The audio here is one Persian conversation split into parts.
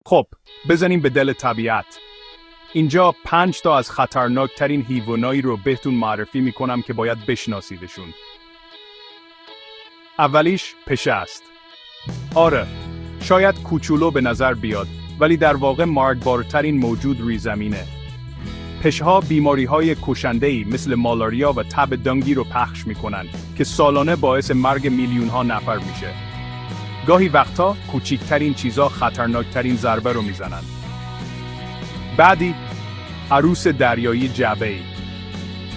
خب، بزنیم به دل طبیعت. اینجا 5 تا از خطرناکترین حیوانایی رو بهتون معرفی میکنم که باید بشناسیدشون. اولیش پشه است. آره، شاید کوچولو به نظر بیاد، ولی در واقع مرگبارترین موجود روی زمینه. پشه‌ها بیماری‌های کشنده‌ای مثل مالاریا و تب دنگی رو پخش میکنن که سالانه باعث مرگ میلیون‌ها نفر میشه. گاهی وقتا کوچکترین چیزا خطرناکترین ضربه رو میزنن. بعدی عروس دریایی جعبه‌ای.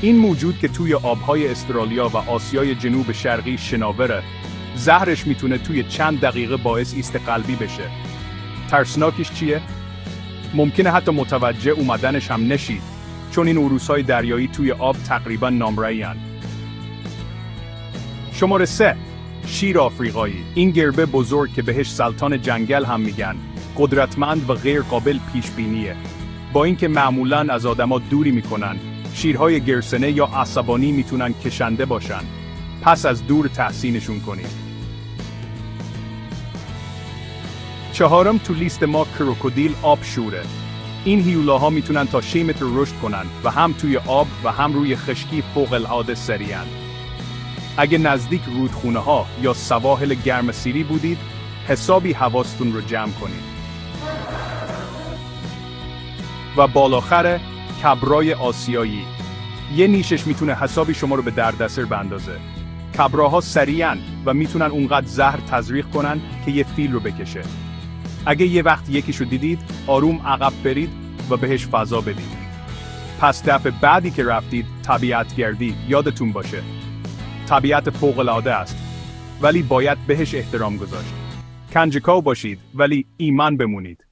این موجود که توی آبهای استرالیا و آسیای جنوب شرقی شناوره، زهرش میتونه توی چند دقیقه باعث ایست قلبی بشه. ترسناکش چیه؟ ممکنه حتی متوجه اومدنش هم نشید، چون این عروس‌های دریایی توی آب تقریباً نامرئی‌اند. شماره 3. شیر آفریقایی. این گربه بزرگ که بهش سلطان جنگل هم میگن، قدرتمند و غیر قابل پیش بینیه. با اینکه معمولاً از آدما دوری میکنن، شیرهای گرسنه یا عصبانی میتونن کشنده باشن. پس از دور تحسینشون کنید. 4 تو لیست ما کروکودیل آبشوره. این هیولاها میتونن تا 6 متر رشد کنن و هم توی آب و هم روی خشکی فوق العاده سریعن. اگه نزدیک رودخونه ها یا سواحل گرمسیری بودید، حسابی حواستون رو جمع کنید. و بالاخره کبرای آسیایی. یه نیشش میتونه حسابی شما رو به دردسر بندازه. کبراها سریعن و میتونن اونقدر زهر تزریق کنن که یه فیل رو بکشه. اگه یه وقت یکیشو دیدید، آروم عقب برید و بهش فضا بدید. پس دفعه بعدی که رفتید طبیعت گردی، یادتون باشه. طبیعت فوق العاده است، ولی باید بهش احترام گذاشت. کنجکاو باشید، ولی ایمان بمونید.